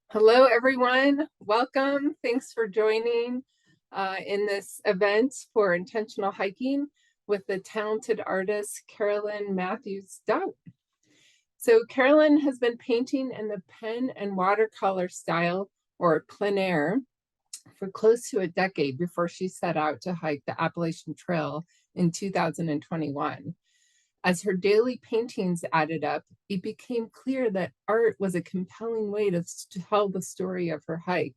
Hello, everyone. Welcome. Thanks for joining in this event for intentional hiking with the talented artist Carolyn Matthews-Daut. So Carolyn has been painting in the pen and watercolor style, or plein air, for close to a decade before she set out to hike the Appalachian Trail in 2021. As her daily paintings added up, it became clear that art was a compelling way to tell the story of her hike.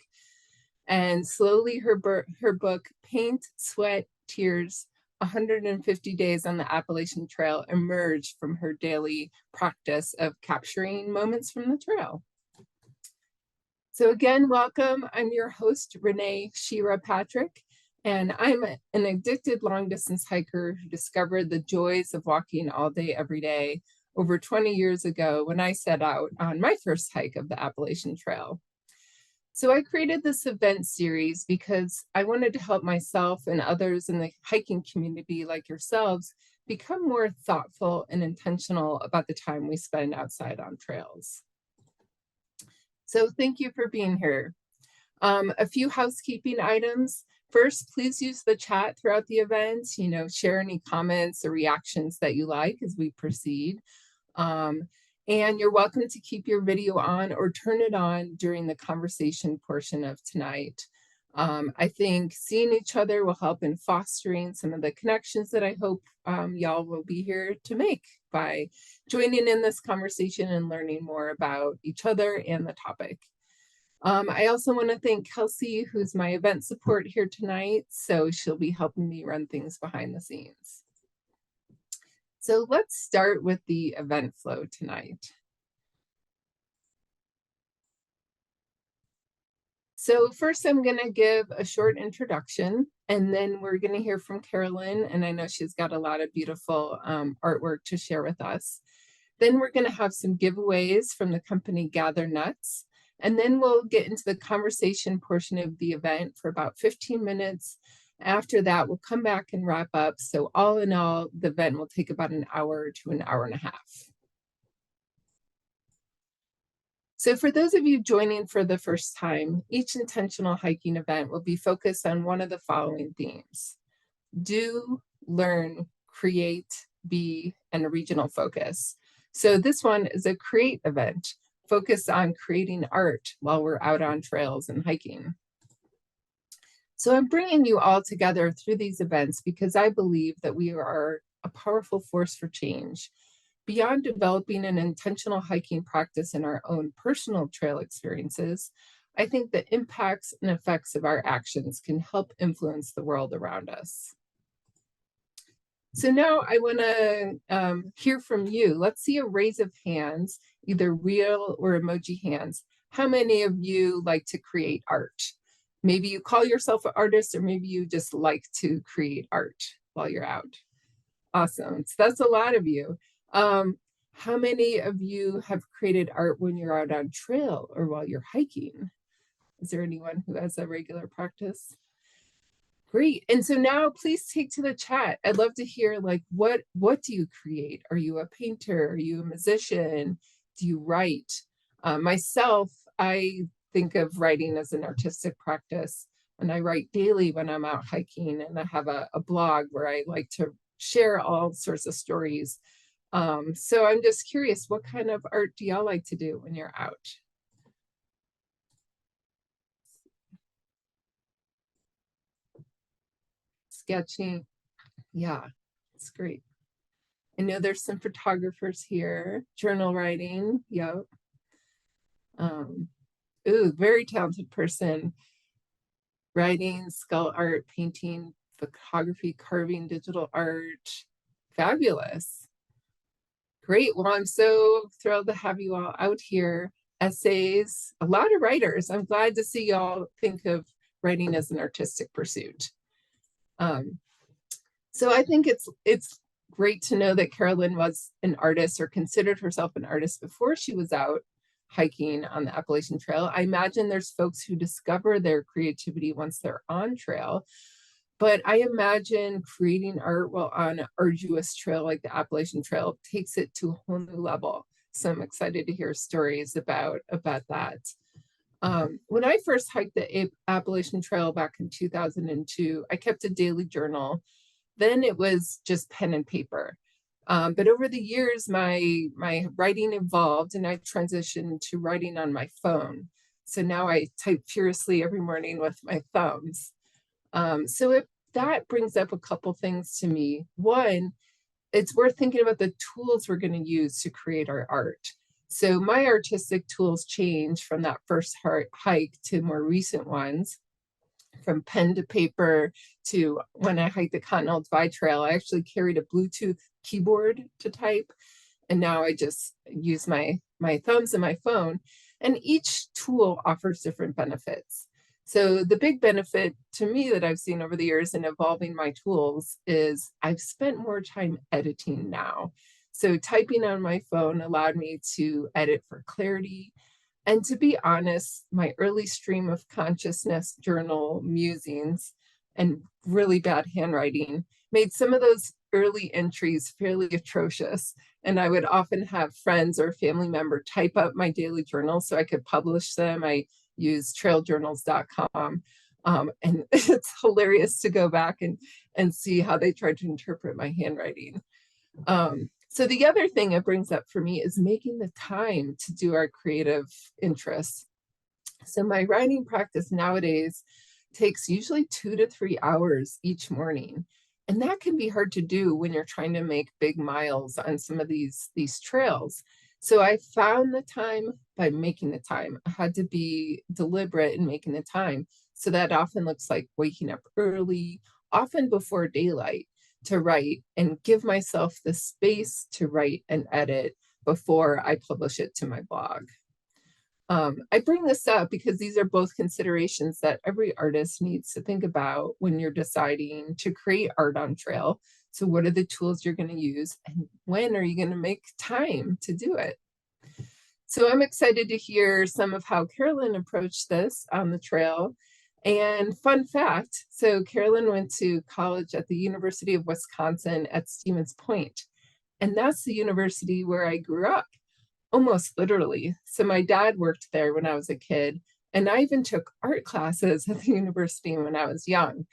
And slowly her book, Paint, Sweat, Tears, 150 Days on the Appalachian Trail, emerged from her daily practice of capturing moments from the trail. So again, welcome. I'm your host, Renee Shira Patrick. And I'm an addicted long-distance hiker who discovered the joys of walking all day, every day, over 20 years ago when I set out on my first hike of the Appalachian Trail. So I created this event series because I wanted to help myself and others in the hiking community like yourselves become more thoughtful and intentional about the time we spend outside on trails. So thank you for being here. A few housekeeping items. First, please use the chat throughout the event. Share any comments or reactions that you like as we proceed. And you're welcome to keep your video on or turn it on during the conversation portion of tonight. I think seeing each other will help in fostering some of the connections that I hope y'all will be here to make by joining in this conversation and learning more about each other and the topic. I also want to thank Kelsey, who's my event support here tonight. So she'll be helping me run things behind the scenes. So let's start with the event flow tonight. So first I'm going to give a short introduction, and then we're going to hear from Carolyn, and I know she's got a lot of beautiful artwork to share with us. Then we're going to have some giveaways from the company Gather Nuts. And then we'll get into the conversation portion of the event for about 15 minutes. After that, we'll come back and wrap up. So all in all, the event will take about an hour to an hour and a half. So for those of you joining for the first time, each intentional hiking event will be focused on one of the following themes: do, learn, create, be, and a regional focus. So this one is a create event, focused on creating art while we're out on trails and hiking. So I'm bringing you all together through these events because I believe that we are a powerful force for change. Beyond developing an intentional hiking practice in our own personal trail experiences, I think the impacts and effects of our actions can help influence the world around us. So now I want to hear from you. Let's see a raise of hands, either real or emoji hands. How many of you like to create art? Maybe you call yourself an artist, or maybe you just like to create art while you're out. Awesome. So that's a lot of you. How many of you have created art when you're out on trail or while you're hiking? Is there anyone who has a regular practice? Great. And so now please take to the chat. I'd love to hear, like, what do you create? Are you a painter? Are you a musician? Do you write? Myself, I think of writing as an artistic practice, and I write daily when I'm out hiking, and I have a blog where I like to share all sorts of stories. So I'm just curious, what kind of art do y'all like to do when you're out? Sketching. Yeah, it's great. I know there's some photographers here. Journal writing. Yep. Ooh, very talented person. Writing, skull art, painting, photography, carving, digital art. Fabulous. Great. Well, I'm so thrilled to have you all out here. Essays, a lot of writers. I'm glad to see y'all think of writing as an artistic pursuit. So I think it's great to know that Carolyn was an artist, or considered herself an artist, before she was out hiking on the Appalachian Trail. I imagine there's folks who discover their creativity once they're on trail, but I imagine creating art while on an arduous trail like the Appalachian Trail takes it to a whole new level. So I'm excited to hear stories about that. When I first hiked the Appalachian Trail back in 2002, I kept a daily journal. Then it was just pen and paper. But over the years, my writing evolved and I transitioned to writing on my phone. So now I type furiously every morning with my thumbs. That brings up a couple things to me. One, it's worth thinking about the tools we're going to use to create our art. So my artistic tools change from that first hike to more recent ones, from pen to paper to when I hiked the Continental Divide Trail. I actually carried a Bluetooth keyboard to type, and now I just use my thumbs and my phone. And each tool offers different benefits. So the big benefit to me that I've seen over the years in evolving my tools is I've spent more time editing now. So typing on my phone allowed me to edit for clarity. And to be honest, my early stream of consciousness journal musings and really bad handwriting made some of those early entries fairly atrocious. And I would often have friends or family member type up my daily journal so I could publish them. I use trailjournals.com. And it's hilarious to go back and see how they tried to interpret my handwriting. So the other thing it brings up for me is making the time to do our creative interests. So my writing practice nowadays takes usually 2 to 3 hours each morning. And that can be hard to do when you're trying to make big miles on some of these trails. So I found the time by making the time. I had to be deliberate in making the time. So that often looks like waking up early, often before daylight, to write and give myself the space to write and edit before I publish it to my blog. I bring this up because these are both considerations that every artist needs to think about when you're deciding to create art on trail. So what are the tools you're going to use and when are you going to make time to do it? So I'm excited to hear some of how Carolyn approached this on the trail. And fun fact, so Carolyn went to college at the University of Wisconsin at Stevens Point, and that's the university where I grew up, almost literally. So my dad worked there when I was a kid, and I even took art classes at the university when I was young.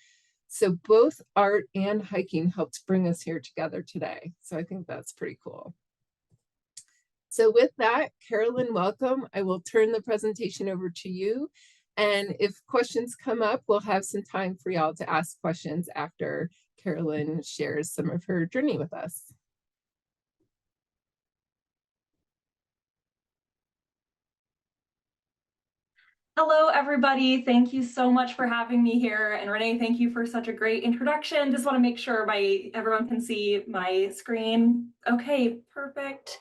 So both art and hiking helped bring us here together today. So I think that's pretty cool. So with that, Carolyn, welcome. I will turn the presentation over to you. And if questions come up, we'll have some time for y'all to ask questions after Carolyn shares some of her journey with us. Hello, everybody. Thank you so much for having me here. And Renee, thank you for such a great introduction. Just want to make sure everyone can see my screen. Okay, perfect.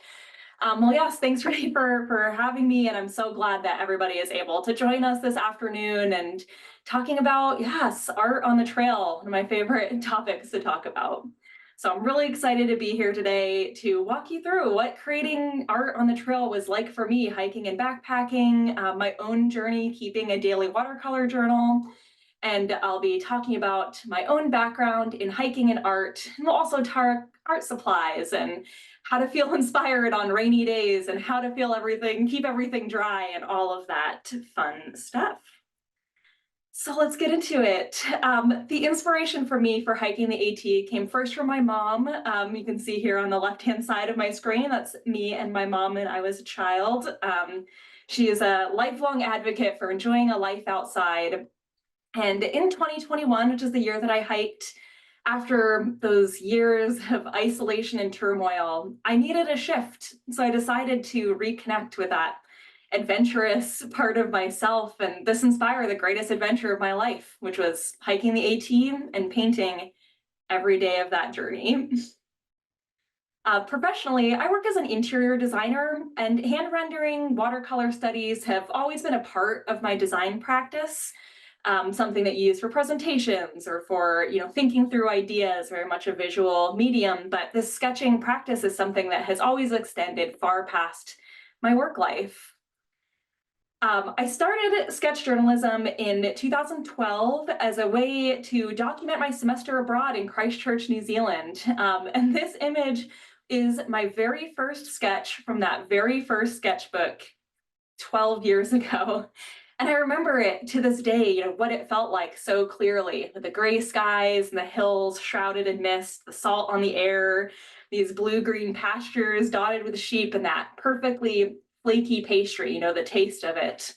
Well, yes, thanks, Renee, for having me. And I'm so glad that everybody is able to join us this afternoon and talking about, yes, art on the trail, one of my favorite topics to talk about. So I'm really excited to be here today to walk you through what creating art on the trail was like for me, hiking and backpacking, my own journey, keeping a daily watercolor journal. And I'll be talking about my own background in hiking and art, and we'll also talk art supplies and how to feel inspired on rainy days and how to keep everything dry and all of that fun stuff. So let's get into it. The inspiration for me for hiking the AT came first from my mom. You can see here on the left-hand side of my screen, that's me and my mom when I was a child. She is a lifelong advocate for enjoying a life outside. And in 2021, which is the year that I hiked, after those years of isolation and turmoil, I needed a shift. So I decided to reconnect with that adventurous part of myself, and this inspired the greatest adventure of my life, which was hiking the AT and painting every day of that journey. Professionally, I work as an interior designer, and hand rendering watercolor studies have always been a part of my design practice. Something that you use for presentations or for thinking through ideas, very much a visual medium, but this sketching practice is something that has always extended far past my work life. I started sketch journalism in 2012 as a way to document my semester abroad in Christchurch, New Zealand. And this image is my very first sketch from that very first sketchbook 12 years ago. And I remember it to this day, what it felt like so clearly, with the gray skies and the hills shrouded in mist, the salt on the air, these blue-green pastures dotted with sheep, and that perfectly flaky pastry, the taste of it.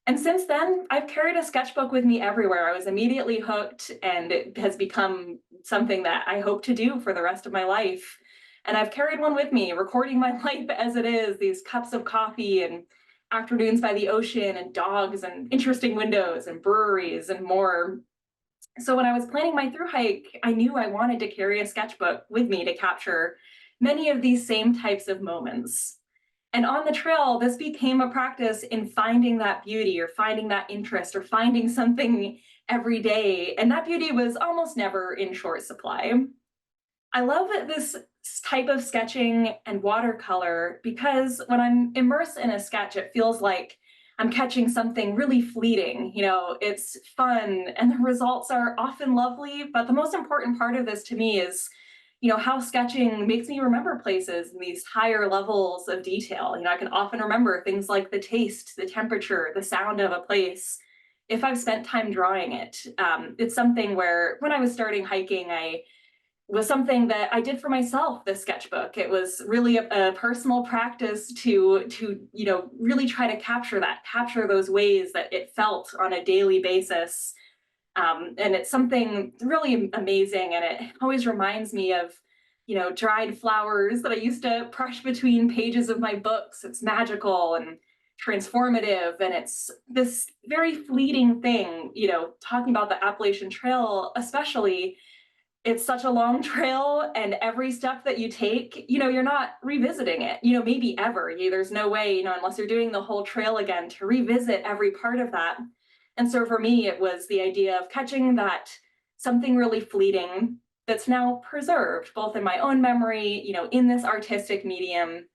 And since then, I've carried a sketchbook with me everywhere. I was immediately hooked, and it has become something that I hope to do for the rest of my life. And I've carried one with me, recording my life as it is, these cups of coffee and afternoons by the ocean and dogs and interesting windows and breweries and more. So when I was planning my through hike, I knew I wanted to carry a sketchbook with me to capture many of these same types of moments. And on the trail, this became a practice in finding that beauty or finding that interest or finding something every day. And that beauty was almost never in short supply. I love this type of sketching and watercolor because when I'm immersed in a sketch, it feels like I'm catching something really fleeting. It's fun and the results are often lovely. But the most important part of this to me is how sketching makes me remember places and these higher levels of detail. I can often remember things like the taste, the temperature, the sound of a place if I've spent time drawing it. It's something where when I was starting hiking, I was something that I did for myself, this sketchbook. It was really a personal practice to really try to capture those ways that it felt on a daily basis. And it's something really amazing, and it always reminds me of dried flowers that I used to brush between pages of my books. It's magical and transformative, and it's this very fleeting thing. Talking about the Appalachian Trail especially, it's such a long trail, and every step that you take, you're not revisiting it, maybe ever. There's no way, unless you're doing the whole trail again, to revisit every part of that. And so for me, it was the idea of catching that something really fleeting that's now preserved, both in my own memory, in this artistic medium.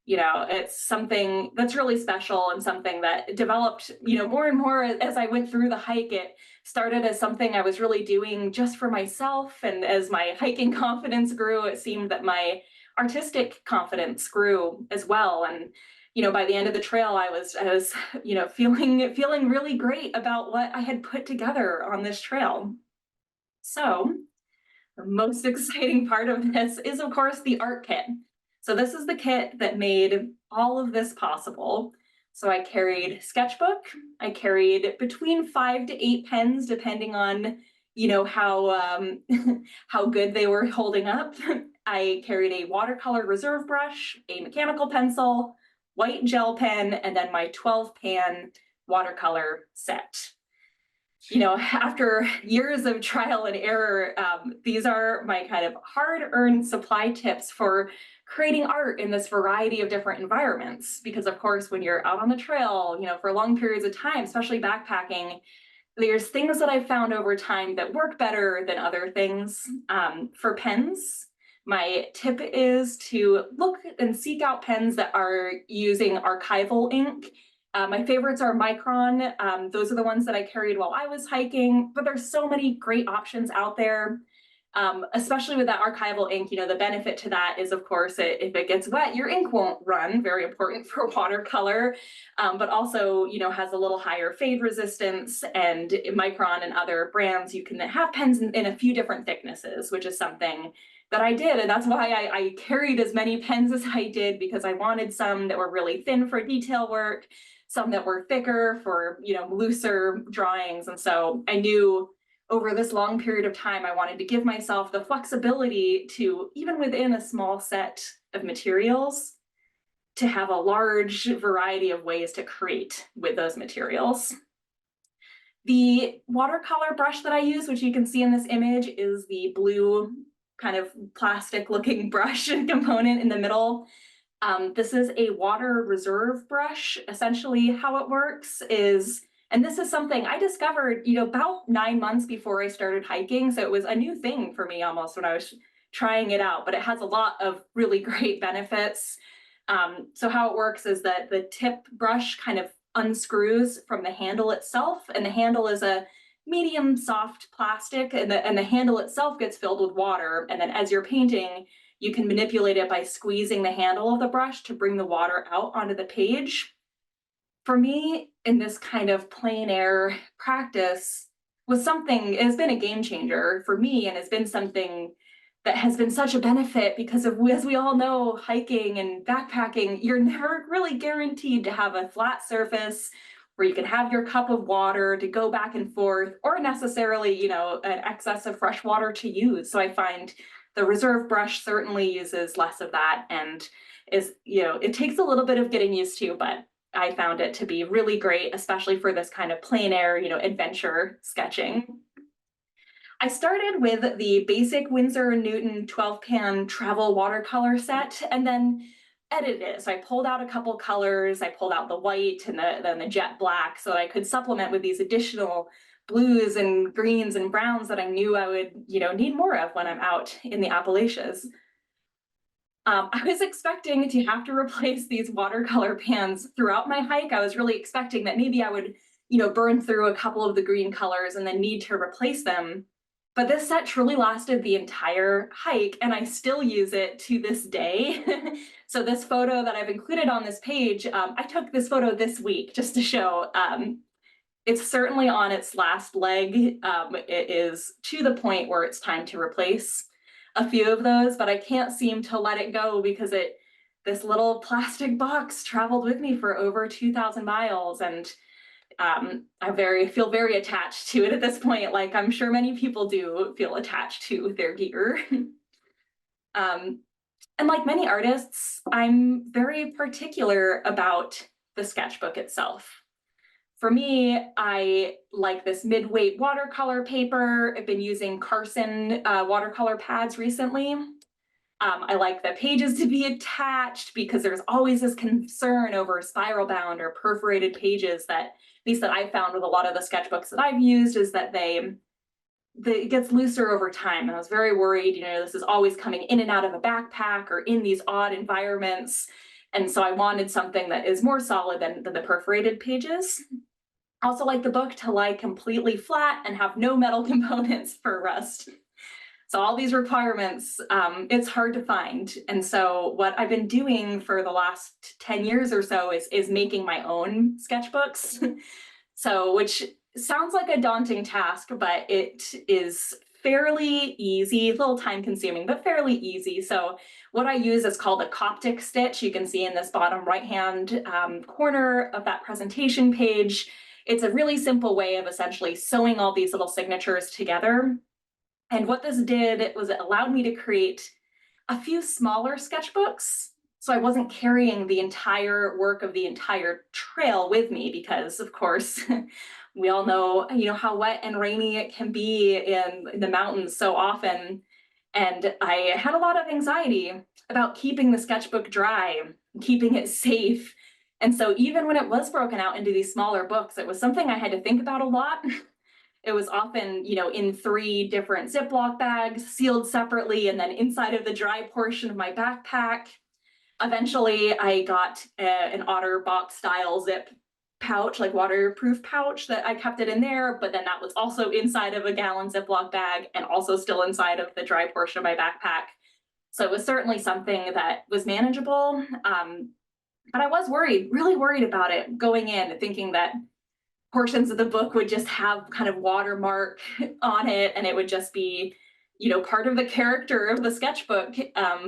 It's something that's really special and something that developed, more and more as I went through the hike. It started as something I was really doing just for myself. And as my hiking confidence grew, it seemed that my artistic confidence grew as well. And, by the end of the trail, I was, feeling really great about what I had put together on this trail. So the most exciting part of this is, of course, the art kit. So this is the kit that made all of this possible. So I carried sketchbook, I carried between 5 to 8 pens, depending on, how how good they were holding up. I carried a watercolor reserve brush, a mechanical pencil, white gel pen, and then my 12-pan watercolor set. After years of trial and error, these are my kind of hard-earned supply tips for creating art in this variety of different environments. Because of course, when you're out on the trail, for long periods of time, especially backpacking, there's things that I've found over time that work better than other things. For pens, my tip is to look and seek out pens that are using archival ink. My favorites are Micron. Those are the ones that I carried while I was hiking, but there's so many great options out there. Especially with that archival ink, the benefit to that is, of course, if it gets wet, your ink won't run, very important for watercolor, but also, has a little higher fade resistance. And Micron and other brands, you can have pens in a few different thicknesses, which is something that I did. And that's why I carried as many pens as I did, because I wanted some that were really thin for detail work, some that were thicker for, looser drawings. And so I knew over this long period of time, I wanted to give myself the flexibility to, even within a small set of materials, to have a large variety of ways to create with those materials. The watercolor brush that I use, which you can see in this image, is the blue kind of plastic looking brush component in the middle. This is a water reserve brush. Essentially how it works is, and this is something I discovered, about 9 months before I started hiking. So it was a new thing for me almost when I was trying it out, but it has a lot of really great benefits. So how it works is that the tip brush kind of unscrews from the handle itself, and the handle is a medium soft plastic, and the handle itself gets filled with water. And then as you're painting, you can manipulate it by squeezing the handle of the brush to bring the water out onto the page. For me, in this kind of plein air practice, was something, it has been a game changer for me, and has been something that has been such a benefit because of, as we all know, hiking and backpacking, you're never really guaranteed to have a flat surface where you can have your cup of water to go back and forth, or necessarily, an excess of fresh water to use. So I find the reserve brush certainly uses less of that, and it takes a little bit of getting used to, but I found it to be really great, especially for this kind of plein air, adventure sketching. I started with the basic Winsor & Newton 12-pan travel watercolor set, and then edited it. So I pulled out a couple colors. I pulled out the white and then the jet black so that I could supplement with these additional blues and greens and browns that I knew I would, need more of when I'm out in the Appalachians. I was expecting to have to replace these watercolor pans throughout my hike. I was really expecting that maybe I would, burn through a couple of the green colors and then need to replace them. But this set truly lasted the entire hike, and I still use it to this day. So this photo that I've included on this page, I took this photo this week just to show. It's certainly on its last leg. It is to the point where it's time to replace a few of those, but I can't seem to let it go because this little plastic box traveled with me for over 2,000 miles, and I feel very attached to it at this point. Like I'm sure many people do feel attached to their gear. And like many artists, I'm very particular about the sketchbook itself. For me, I like this mid-weight watercolor paper. I've been using Carson watercolor pads recently. I like the pages to be attached because there's always this concern over spiral bound or perforated pages that, at least that I've found with a lot of the sketchbooks that I've used, is that it gets looser over time. And I was very worried, this is always coming in and out of a backpack or in these odd environments. And so I wanted something that is more solid than the perforated pages. I also like the book to lie completely flat and have no metal components for rust. So all these requirements, it's hard to find. And so what I've been doing for the last 10 years or so is making my own sketchbooks. So, which sounds like a daunting task, but it is fairly easy, a little time consuming, but fairly easy. So what I use is called a Coptic stitch. You can see in this bottom right-hand corner of that presentation page. It's a really simple way of essentially sewing all these little signatures together. And what this did was it allowed me to create a few smaller sketchbooks. So I wasn't carrying the entire work of the entire trail with me because, of course, we all know, how wet and rainy it can be in the mountains so often. And I had a lot of anxiety about keeping the sketchbook dry, keeping it safe. And so even when it was broken out into these smaller books, it was something I had to think about a lot. It was often, in 3 different Ziploc bags, sealed separately, and then inside of the dry portion of my backpack. Eventually, I got an OtterBox style zip pouch, like waterproof pouch, that I kept it in there, but then that was also inside of a gallon Ziploc bag and also still inside of the dry portion of my backpack. So it was certainly something that was manageable. But I was worried, really worried about it going in, thinking that portions of the book would just have kind of watermark on it and it would just be, part of the character of the sketchbook.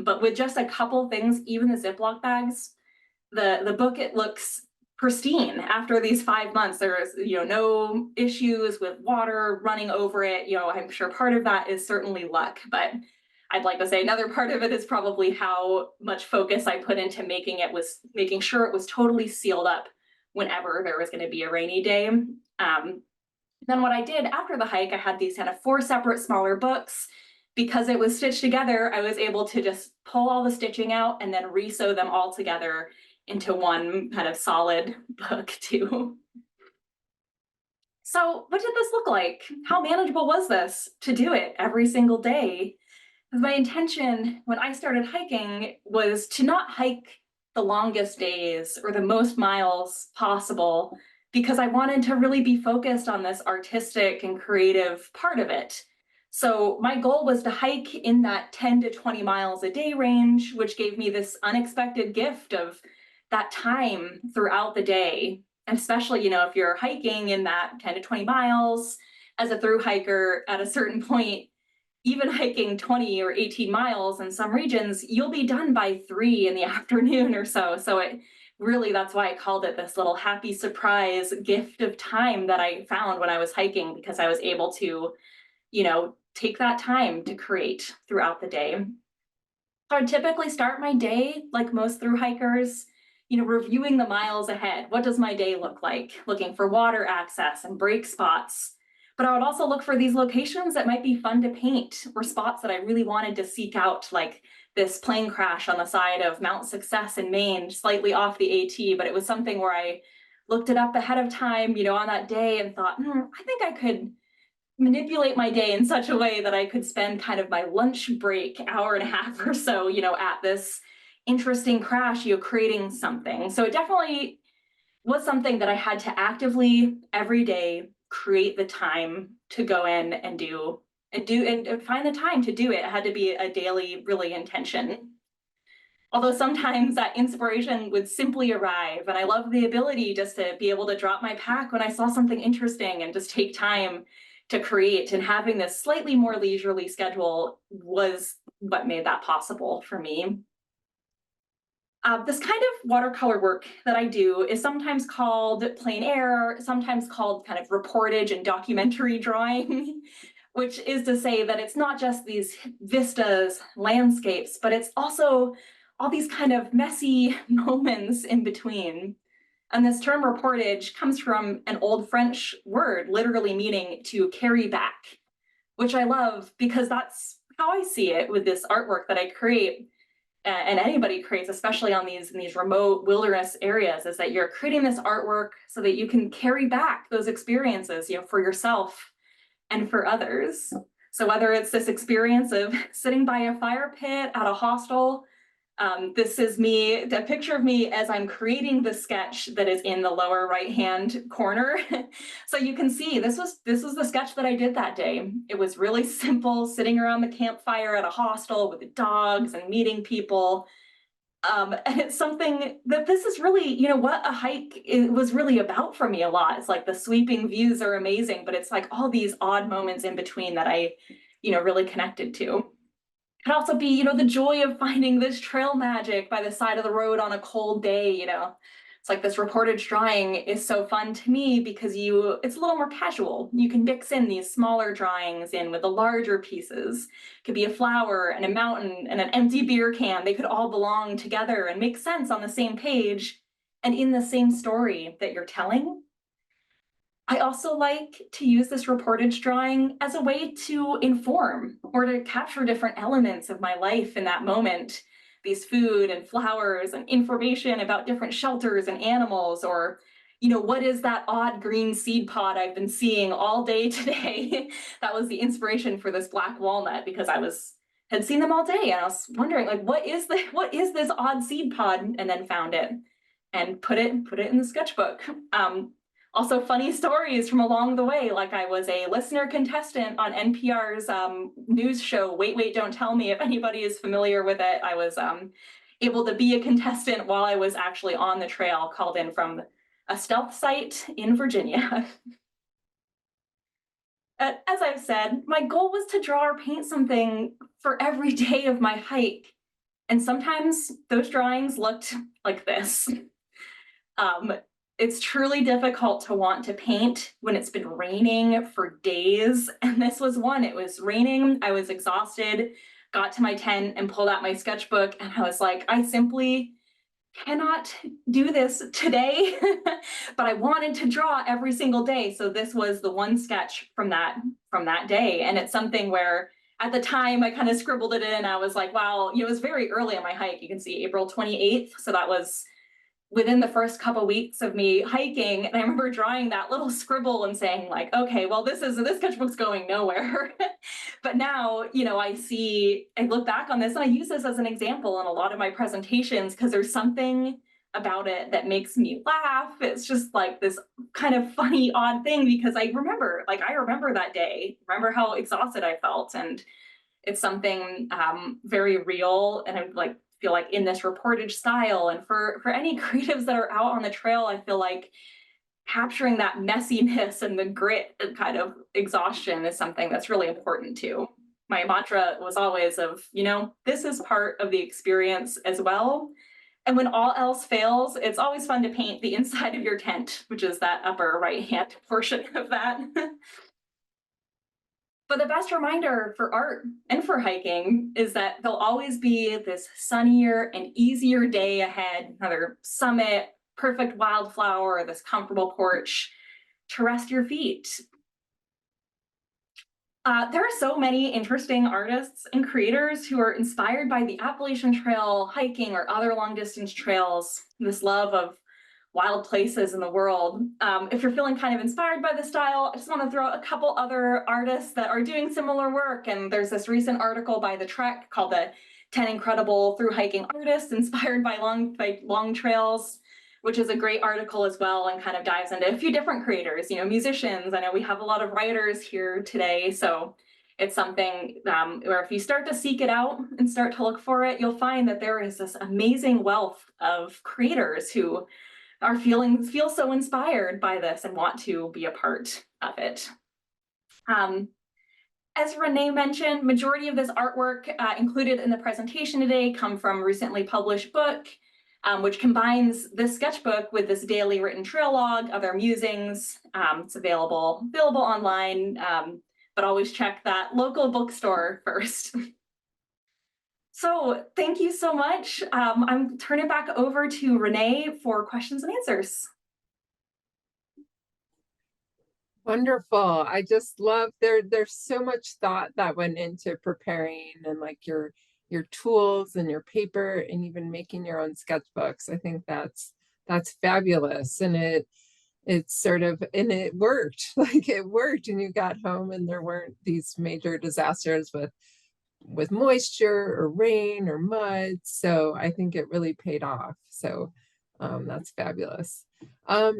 But with just a couple things, even the Ziploc bags, the book, it looks pristine after these 5 months. There's, no issues with water running over it. I'm sure part of that is certainly luck, but I'd like to say another part of it is probably how much focus I put into making sure it was totally sealed up whenever there was going to be a rainy day. Then what I did after the hike, I had these kind of 4 separate smaller books. Because it was stitched together, I was able to just pull all the stitching out and then re-sew them all together into one kind of solid book too. So what did this look like? How manageable was this to do it every single day? Because my intention when I started hiking was to not hike the longest days or the most miles possible, because I wanted to really be focused on this artistic and creative part of it. So my goal was to hike in that 10 to 20 miles a day range, which gave me this unexpected gift of that time throughout the day. And especially, you know, if you're hiking in that 10 to 20 miles as a through hiker, at a certain point, even hiking 20 or 18 miles in some regions, you'll be done by 3 in the afternoon or so. So it really, that's why I called it this little happy surprise gift of time that I found when I was hiking, because I was able to, you know, take that time to create throughout the day. So I typically start my day, like most through hikers, you know, reviewing the miles ahead. What does my day look like? Looking for water access and break spots. But I would also look for these locations that might be fun to paint, or spots that I really wanted to seek out, like this plane crash on the side of Mount Success in Maine, slightly off the AT, but it was something where I looked it up ahead of time, you know, on that day and thought, I think I could manipulate my day in such a way that I could spend kind of my lunch break, hour and a half or so, you know, at this interesting crash, you know, creating something. So it definitely was something that I had to actively every day create the time to go in and do and find the time to do it. It had to be a daily really intention. Although sometimes that inspiration would simply arrive, and I love the ability just to be able to drop my pack when I saw something interesting and just take time to create. And having this slightly more leisurely schedule was what made that possible for me. This kind of watercolor work that I do is sometimes called plein air, sometimes called kind of reportage and documentary drawing, which is to say that it's not just these vistas, landscapes, but it's also all these kind of messy moments in between. And this term reportage comes from an old French word, literally meaning to carry back, which I love because that's how I see it with this artwork that I create, and anybody creates, especially on these in these remote wilderness areas, is that you're creating this artwork so that you can carry back those experiences, you know, for yourself and for others. So whether it's this experience of sitting by a fire pit at a hostel, this is me, a picture of me as I'm creating the sketch that is in the lower right-hand corner. So you can see this was the sketch that I did that day. It was really simple, sitting around the campfire at a hostel with the dogs and meeting people. And it's something that this is really, you know, what a hike was really about for me a lot. It's like the sweeping views are amazing, but it's like all these odd moments in between that I, you know, really connected to. Could also be, you know, the joy of finding this trail magic by the side of the road on a cold day, you know. It's like this reportage drawing is so fun to me because it's a little more casual. You can mix in these smaller drawings in with the larger pieces. It could be a flower and a mountain and an empty beer can. They could all belong together and make sense on the same page and in the same story that you're telling. I also like to use this reportage drawing as a way to inform or to capture different elements of my life in that moment. These food and flowers and information about different shelters and animals, or, you know, what is that odd green seed pod I've been seeing all day today? That was the inspiration for this black walnut, because had seen them all day and I was wondering, like, what is this odd seed pod, and then found it and put it in the sketchbook. Also, funny stories from along the way, like I was a listener contestant on NPR's news show, Wait, Wait, Don't Tell Me. If anybody is familiar with it, I was able to be a contestant while I was actually on the trail, called in from a stealth site in Virginia. As I've said, my goal was to draw or paint something for every day of my hike. And sometimes those drawings looked like this. It's truly difficult to want to paint when it's been raining for days. And this was one. It was raining. I was exhausted, got to my tent and pulled out my sketchbook. And I was like, I simply cannot do this today. But I wanted to draw every single day. So this was the one sketch from that day. And it's something where at the time I kind of scribbled it in. I was like, wow, it was very early on my hike. You can see April 28th. So that was within the first couple weeks of me hiking. And I remember drawing that little scribble and saying, like, okay, well, this sketchbook's going nowhere. But now, I look back on this and I use this as an example in a lot of my presentations, because there's something about it that makes me laugh. It's just like this kind of funny, odd thing, because I remember that day, remember how exhausted I felt. And it's something very real. And I'm like, feel like in this reportage style. And for any creatives that are out on the trail, I feel like capturing that messiness and the grit and kind of exhaustion is something that's really important too. My mantra was always of, this is part of the experience as well. And when all else fails, it's always fun to paint the inside of your tent, which is that upper right-hand portion of that. But the best reminder for art and for hiking is that there'll always be this sunnier and easier day ahead, another summit, perfect wildflower, this comfortable porch to rest your feet. There are so many interesting artists and creators who are inspired by the Appalachian Trail, hiking, or other long distance trails, this love of wild places in the world. If you're feeling kind of inspired by the style, I just want to throw out a couple other artists that are doing similar work. And there's this recent article by The Trek called the 10 Incredible Thru-Hiking Artists Inspired by Long Trails, which is a great article as well and kind of dives into a few different creators, musicians. I know we have a lot of writers here today, so it's something where if you start to seek it out and start to look for it, you'll find that there is this amazing wealth of creators who feel so inspired by this and want to be a part of it. As Renee mentioned, majority of this artwork included in the presentation today come from a recently published book, which combines this sketchbook with this daily written trail log, other musings. It's available online, but always check that local bookstore first. So thank you so much. I'm turning back over to Renee for questions and answers. Wonderful. I just love there's so much thought that went into preparing, and like your tools and your paper and even making your own sketchbooks. I think that's fabulous. And it's sort of, and it worked. Like it worked, and you got home and there weren't these major disasters with moisture or rain or mud. So I think it really paid off. So that's fabulous. I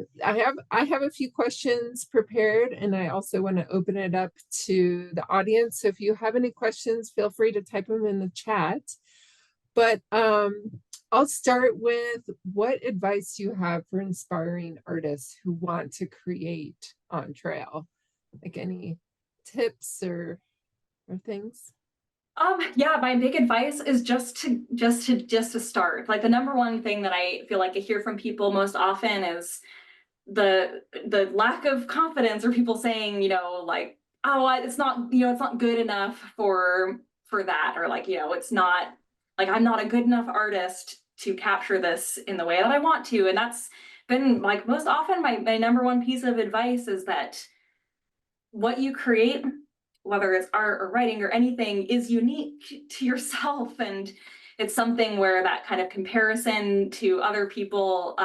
have a few questions prepared, and I also want to open it up to the audience. So if you have any questions, feel free to type them in the chat. But I'll start with what advice you have for inspiring artists who want to create on trail. Like any tips or things? Yeah, my big advice is just to start. Like the number one thing that I feel like I hear from people most often is the lack of confidence, or people saying, like, oh, it's not, it's not good enough for that, or like, it's not, like, I'm not a good enough artist to capture this in the way that I want to. And that's been like most often my number one piece of advice is that what you create, whether it's art or writing or anything, is unique to yourself. And it's something where that kind of comparison to other people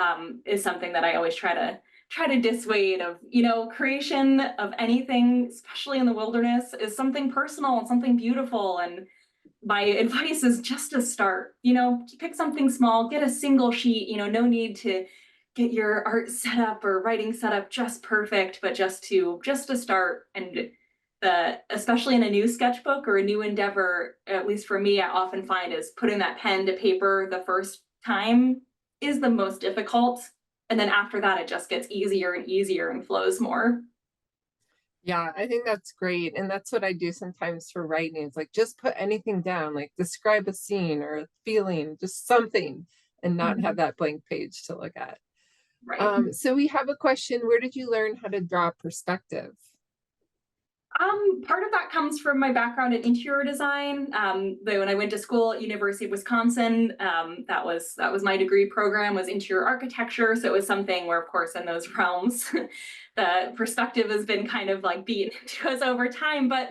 is something that I always try to dissuade of. Creation of anything, especially in the wilderness, is something personal and something beautiful. And my advice is just to start, pick something small, get a single sheet, no need to get your art set up or writing set up just perfect, but just to start. And especially in a new sketchbook or a new endeavor, at least for me, I often find is putting that pen to paper the first time is the most difficult. And then after that, it just gets easier and easier and flows more. Yeah, I think that's great. And that's what I do sometimes for writing. It's like, just put anything down, like describe a scene or a feeling, just something, and not have that blank page to look at. Right. So we have a question. Where did you learn how to draw perspective? Part of that comes from my background in interior design. When I went to school at University of Wisconsin, that was my degree program, was interior architecture. So it was something where, of course, in those realms, the perspective has been kind of like beaten into us over time. But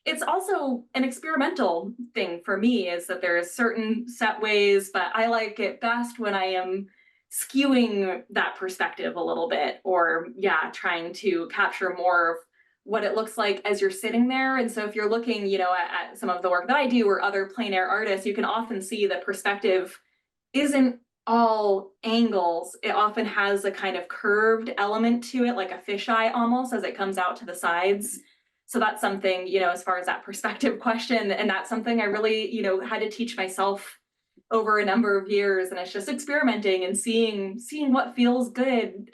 it's also an experimental thing for me, is that there is certain set ways, but I like it best when I am skewing that perspective a little bit, or trying to capture more of what it looks like as you're sitting there. And so if you're looking, at some of the work that I do or other plein air artists, you can often see that perspective isn't all angles. It often has a kind of curved element to it, like a fisheye almost, as it comes out to the sides. So that's something, as far as that perspective question, and that's something I really, had to teach myself over a number of years. And it's just experimenting and seeing what feels good.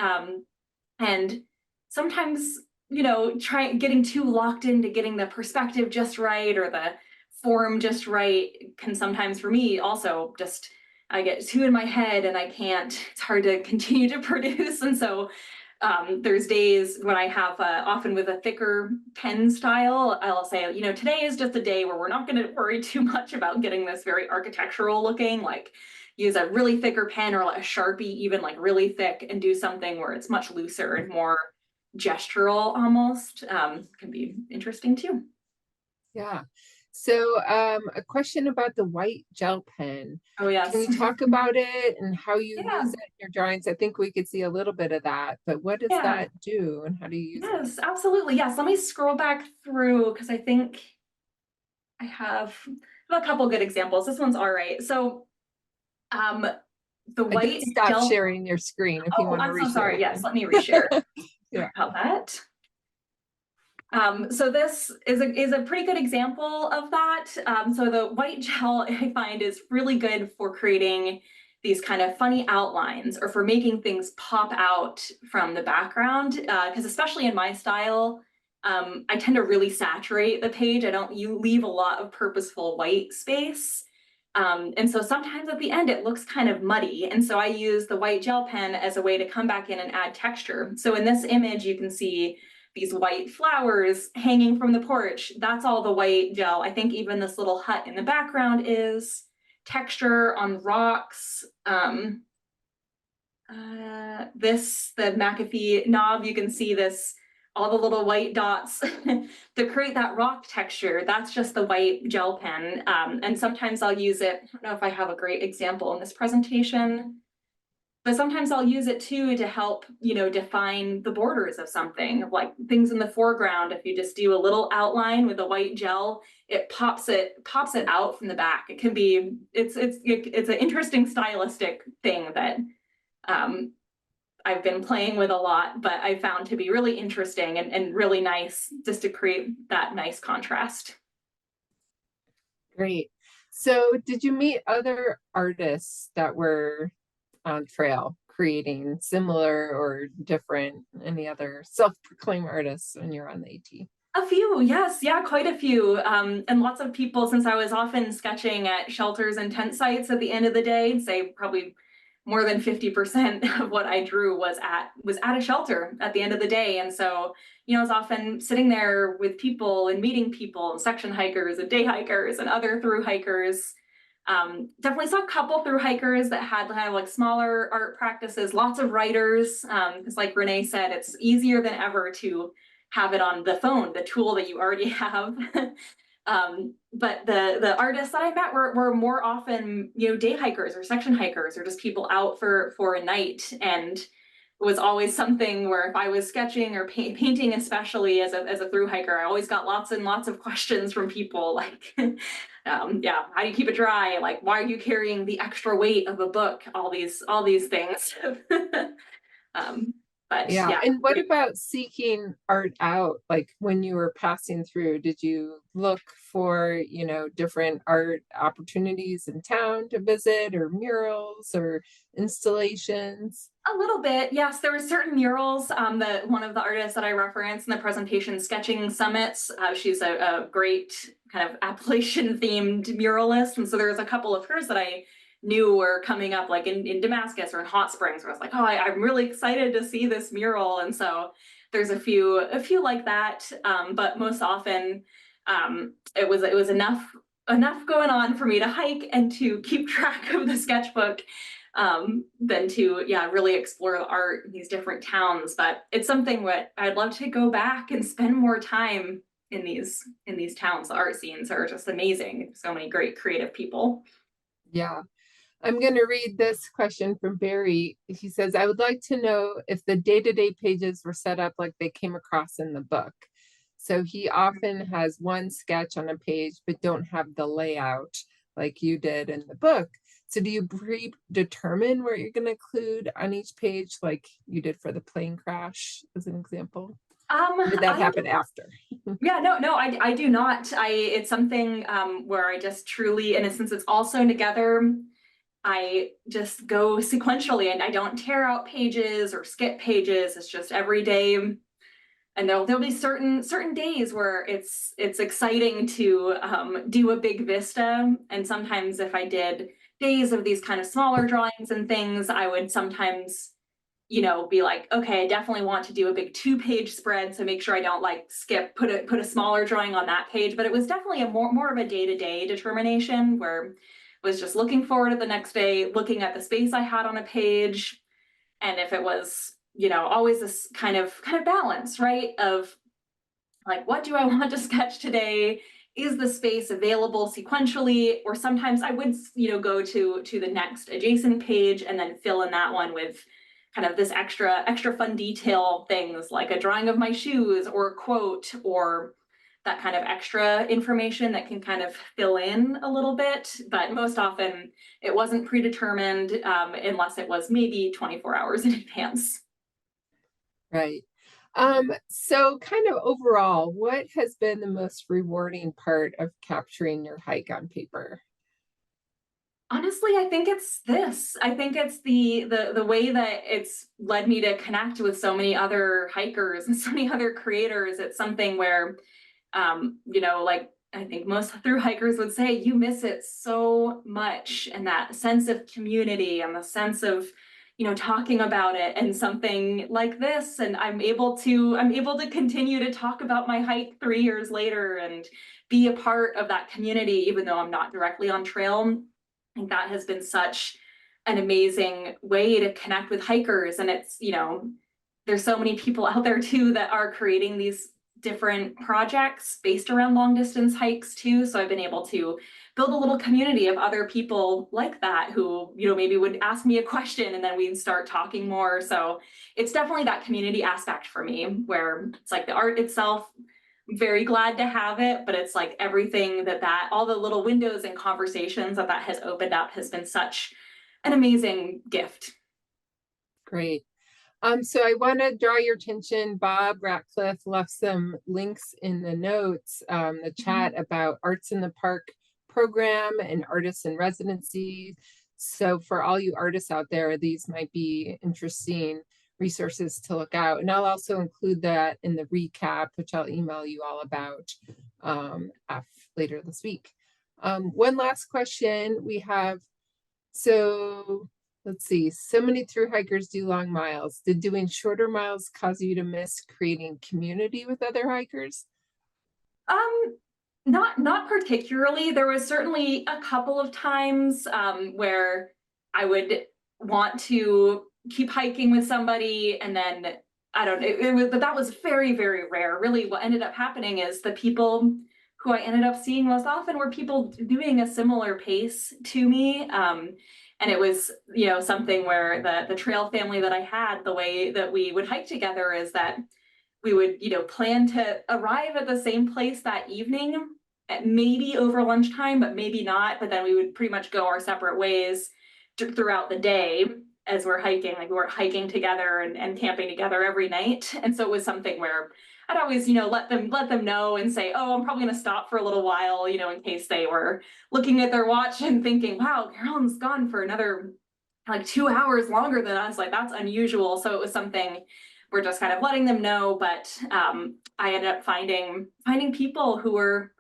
And sometimes, getting too locked into getting the perspective just right or the form just right can sometimes, for me, also just I get too in my head and I can't, it's hard to continue to produce. And so there's days when I have, often with a thicker pen style, I'll say, today is just a day where we're not going to worry too much about getting this very architectural looking, like use a really thicker pen or a Sharpie, even like really thick, and do something where it's much looser and more gestural almost. Can be interesting too. Yeah. So a question about the white gel pen. Oh, Can yes. you talk about it and how you Yeah, use it in your drawings? I think we could see a little bit of that, but what does yeah, that do and how do you use it? yes, absolutely. Yes, let me scroll back through because I think I have a couple good examples. This one's all right. So um, the I did white stop gel. sharing your screen if you Oh, want to I'm so reshare sorry. Yes, again. let me reshare. Sorry Yeah. about that. So this is a pretty good example of that. So the white gel I find is really good for creating these kind of funny outlines or for making things pop out from the background. Because especially in my style, I tend to really saturate the page. I don't you leave a lot of purposeful white space. And so sometimes at the end it looks kind of muddy. And so I use the white gel pen as a way to come back in and add texture. So in this image, you can see these white flowers hanging from the porch. That's all the white gel. I think even this little hut in the background is texture on rocks. The McAfee knob, you can see this, all the little white dots to create that rock texture. That's just the white gel pen. And sometimes I'll use it. I don't know if I have a great example in this presentation, but sometimes I'll use it too to help, define the borders of something, like things in the foreground. If you just do a little outline with a white gel, it pops it out from the back. It can be, it's an interesting stylistic thing that um, I've been playing with a lot, but I found to be really interesting and really nice just to create that nice contrast. Great. So did you meet other artists that were on trail creating similar or different, any other self-proclaimed artists when you're on the AT? A few, yes, yeah, quite a few. And lots of people, since I was often sketching at shelters and tent sites at the end of the day, say probably more than 50% of what I drew was at a shelter at the end of the day. And so, I was often sitting there with people and meeting people, section hikers and day hikers and other through hikers. Definitely saw a couple through hikers that had kind of like smaller art practices, lots of writers. Because like Renee said, it's easier than ever to have it on the phone, the tool that you already have. But the artists that I met were more often, day hikers or section hikers or just people out for a night. And it was always something where if I was sketching or painting, especially as a through hiker, I always got lots and lots of questions from people like, yeah, how do you keep it dry? Like, why are you carrying the extra weight of a book? All these things. um, but Yeah. yeah. And what about seeking art out? Like when you were passing through, did you look for, different art opportunities in town to visit or murals or installations? A little bit, yes. There were certain murals. That one of the artists that I referenced in the presentation, Sketching Summits, she's a great kind of Appalachian themed muralist, and so there was a couple of hers that I knew were coming up, like in Damascus or in Hot Springs, where I was like, oh, I'm really excited to see this mural, and so there's a few like that. But most often, it was enough going on for me to hike and to keep track of the sketchbook than to, yeah, really explore the art in these different towns. But it's something that I'd love to go back and spend more time in these towns. The art scenes are just amazing. So many great creative people. Yeah. I'm going to read this question from Barry. He says, I would like to know if the day-to-day pages were set up like they came across in the book. So he often has one sketch on a page, but don't have the layout like you did in the book. So do you predetermine where you're going to include on each page, like you did for the plane crash, as an example? Or did that I happen after? Yeah, no, I do not. It's something where I just truly, and since it's all sewn together, I just go sequentially and I don't tear out pages or skip pages. It's just every day. And there'll be certain days where it's exciting to do a big vista. And sometimes if I did days of these kind of smaller drawings and things, I would sometimes be like, okay, I definitely want to do a big 2-page spread. So make sure I don't like skip, put a smaller drawing on that page. But it was definitely a more of a day-to-day determination where I was just looking forward to the next day, looking at the space I had on a page. And if it was, always this kind of balance, right? Of like, what do I want to sketch today? Is the space available sequentially? Or sometimes I would, go to the next adjacent page and then fill in that one with kind of this extra fun detail things like a drawing of my shoes or a quote or that kind of extra information that can kind of fill in a little bit. But most often it wasn't predetermined unless it was maybe 24 hours in advance. Right. So kind of overall, what has been the most rewarding part of capturing your hike on paper? Honestly, I think it's this. I think it's the way that it's led me to connect with so many other hikers and so many other creators. It's something where like I think most through hikers would say, you miss it so much, and that sense of community and the sense of talking about it and something like this. And I'm able to continue to talk about my hike 3 years later and be a part of that community, even though I'm not directly on trail. I think that has been such an amazing way to connect with hikers. And it's, there's so many people out there too that are creating these different projects based around long distance hikes too. So I've been able to build a little community of other people like that who, maybe would ask me a question and then we'd start talking more. So it's definitely that community aspect for me where it's like the art itself, very glad to have it, but it's like everything that all the little windows and conversations that has opened up has been such an amazing gift. Great. So I want to draw your attention. Bob Ratcliffe left some links in the notes, the chat about Arts in the Park program and artists in residency. So for all you artists out there, these might be interesting resources to look out. And I'll also include that in the recap, which I'll email you all about later this week. One last question we have. So let's see, so many through hikers do long miles. Did doing shorter miles cause you to miss creating community with other hikers? Not particularly. There was certainly a couple of times where I would want to keep hiking with somebody and then I don't know, but that was very, very rare. Really, what ended up happening is the people who I ended up seeing most often were people doing a similar pace to me. And it was, something where the trail family that I had, the way that we would hike together is that we would, plan to arrive at the same place that evening, at maybe over lunchtime, but maybe not. But then we would pretty much go our separate ways throughout the day as we're hiking. Like we were hiking together and camping together every night. And so it was something where I'd always, let them know and say, oh, I'm probably going to stop for a little while, in case they were looking at their watch and thinking, wow, Carolyn's gone for another like 2 hours longer than us. Like that's unusual. So it was something we're just kind of letting them know. But I ended up finding people who were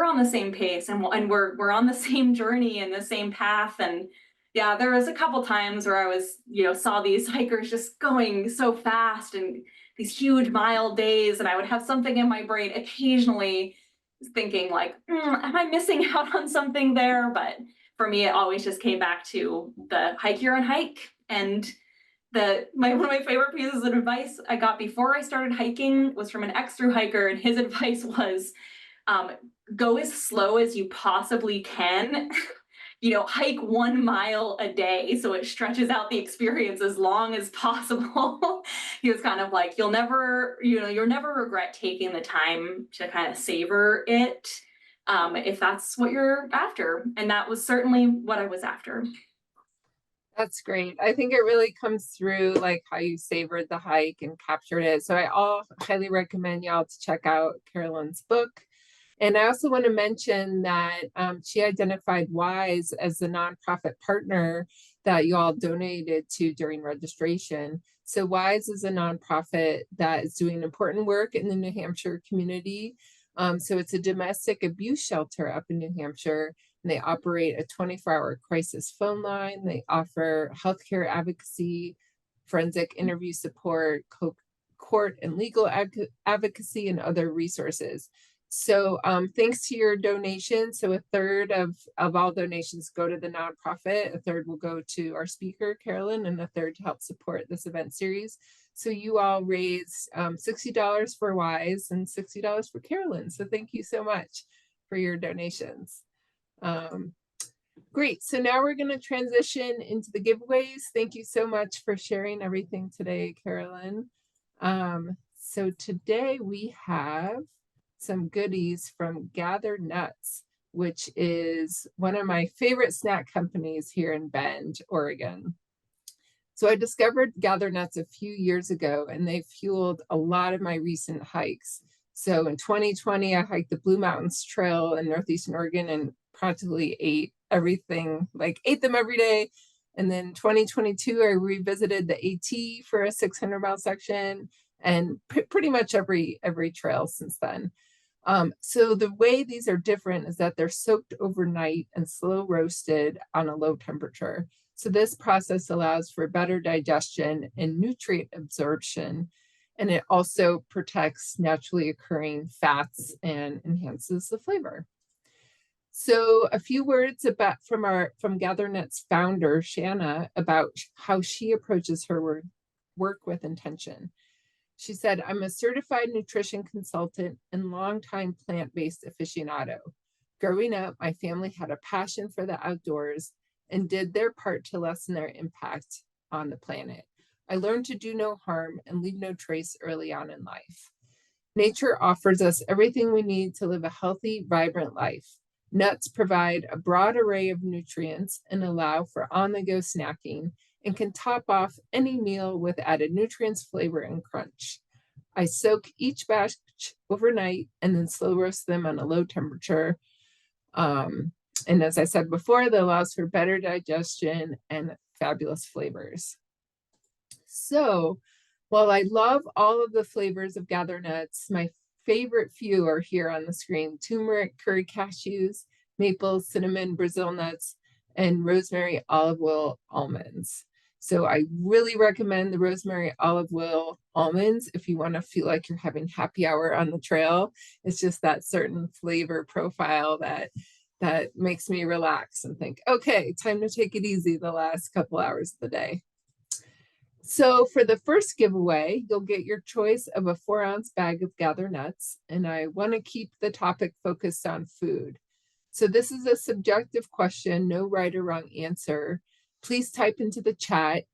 on the same pace and we're on the same journey and the same path. And yeah, there was a couple times where I was, saw these hikers just going so fast and these huge mile days, and I would have something in my brain occasionally thinking like, am I missing out on something there? But for me, it always just came back to the hike your own hike. And one of my favorite pieces of advice I got before I started hiking was from an ex-thru hiker, and his advice was, go as slow as you possibly can. Hike 1 mile a day so it stretches out the experience as long as possible. He was kind of like, you'll never regret taking the time to kind of savor it, if that's what you're after. And that was certainly what I was after. That's great. I think it really comes through like how you savored the hike and captured it. So I all highly recommend y'all to check out Carolyn's book And I also want to mention that she identified WISE as the nonprofit partner that you all donated to during registration. So WISE is a nonprofit that is doing important work in the New Hampshire community. So it's a domestic abuse shelter up in New Hampshire, and they operate a 24-hour crisis phone line. They offer healthcare advocacy, forensic interview support, court and legal advocacy, and other resources. So thanks to your donation, so a third of all donations go to the nonprofit, a third will go to our speaker, Carolyn, and a third to help support this event series. So you all raised $60 for WISE and $60 for Carolyn. So thank you so much for your donations. Great, so now we're gonna transition into the giveaways. Thank you so much for sharing everything today, Carolyn. So today we have some goodies from Gather Nuts, which is one of my favorite snack companies here in Bend, Oregon. So I discovered Gather Nuts a few years ago, and they fueled a lot of my recent hikes. So in 2020, I hiked the Blue Mountains Trail in Northeastern Oregon and practically ate everything, like ate them every day. And then 2022, I revisited the AT for a 600-mile section, and pretty much every trail since then. So the way these are different is that they're soaked overnight and slow roasted on a low temperature. So this process allows for better digestion and nutrient absorption, and it also protects naturally occurring fats and enhances the flavor. So a few words from Gather Nuts founder, Shanna, about how she approaches her work with intention. She said, I'm a certified nutrition consultant and longtime plant-based aficionado. Growing up, my family had a passion for the outdoors and did their part to lessen their impact on the planet. I learned to do no harm and leave no trace early on in life. Nature offers us everything we need to live a healthy, vibrant life. Nuts provide a broad array of nutrients and allow for on-the-go snacking, and can top off any meal with added nutrients, flavor, and crunch. I soak each batch overnight and then slow roast them on a low temperature. And as I said before, that allows for better digestion and fabulous flavors. So while I love all of the flavors of Gather Nuts, my favorite few are here on the screen: turmeric, curry cashews, maple, cinnamon, Brazil nuts, and rosemary olive oil almonds. So I really recommend the rosemary olive oil almonds if you want to feel like you're having happy hour on the trail. It's just that certain flavor profile that makes me relax and think, okay, time to take it easy the last couple hours of the day. So for the first giveaway, you'll get your choice of a 4-ounce bag of Gather Nuts, and I want to keep the topic focused on food. So this is a subjective question, no right or wrong answer. Please type into the chat.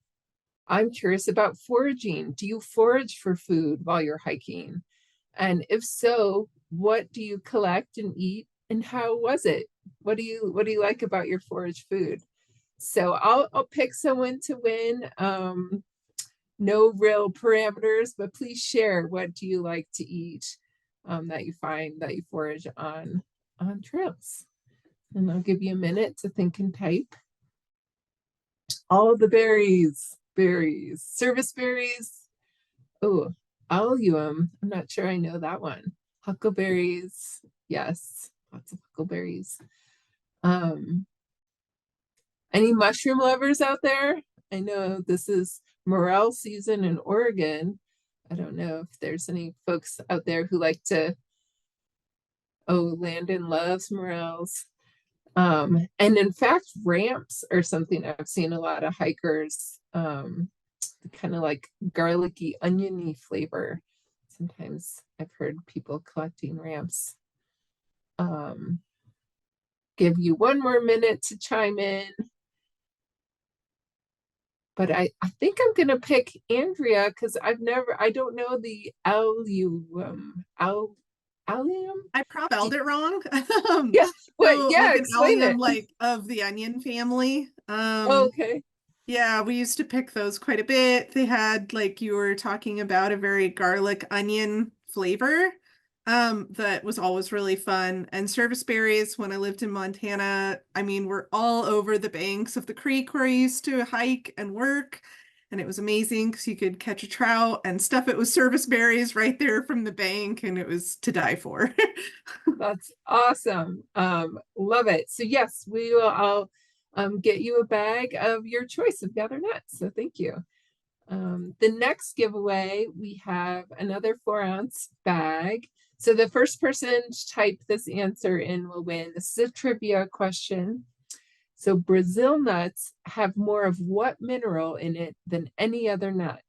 I'm curious about foraging. Do you forage for food while you're hiking? And if so, what do you collect and eat, and how was it? What do you like about your forage food? So I'll pick someone to win. No real parameters, but please share, what do you like to eat that you forage on trails? And I'll give you a minute to think and type. All the berries, service berries. Oh, allium. I'm not sure I know that one. Huckleberries. Yes, lots of huckleberries. Any mushroom lovers out there? I know this is morel season in Oregon. I don't know if there's any folks out there who like to, oh, Landon loves morels. And in fact, ramps are something I've seen a lot of hikers, kind of like garlicky, oniony flavor. Sometimes I've heard people collecting ramps. Give you one more minute to chime in. But I think I'm gonna pick Andrea because I don't know the allium. I probably spelled it wrong. Yeah, so yeah, like an explain allium, it. like of the onion family. Okay. Yeah, we used to pick those quite a bit. They had, like you were talking about, a very garlic onion flavor. that was always really fun. And service berries, when I lived in Montana, I mean, we're all over the banks of the creek where I used to hike and work. And it was amazing because you could catch a trout and stuff it with service berries right there from the bank, and it was to die for. That's awesome. Love it. So yes, we will. I'll get you a bag of your choice of gather nuts. So thank you. The next giveaway, we have another 4-ounce bag. So the first person to type this answer in will win. This is a trivia question. So Brazil nuts have more of what mineral in it than any other nut?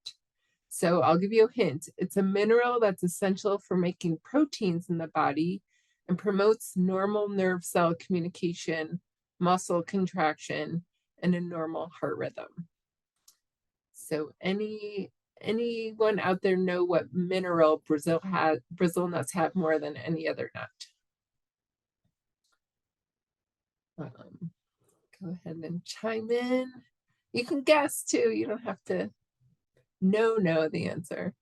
So I'll give you a hint. It's a mineral that's essential for making proteins in the body and promotes normal nerve cell communication, muscle contraction, and a normal heart rhythm. So anyone out there know what mineral Brazil nuts have more than any other nut? Go ahead and chime in. You can guess too. You don't have to know the answer.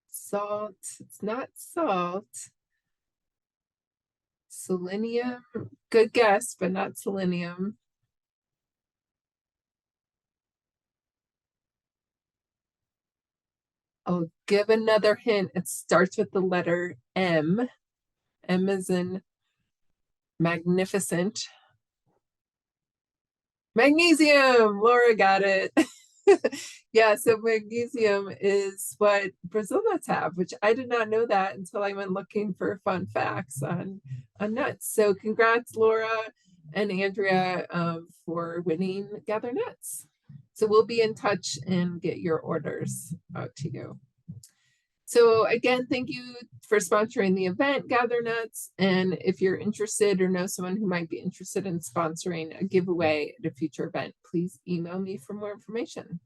Salt. It's not salt. Selenium. Good guess, but not selenium. I'll give another hint. It starts with the letter M. M as in magnificent. Magnesium. Laura got it. Yeah, so magnesium is what Brazil nuts have, which I did not know that until I went looking for fun facts on nuts. So congrats, Laura and Andrea, for winning Gather Nuts. So we'll be in touch and get your orders out to you. So again, thank you for sponsoring the event, Gather Nuts. And if you're interested or know someone who might be interested in sponsoring a giveaway at a future event, please email me for more information.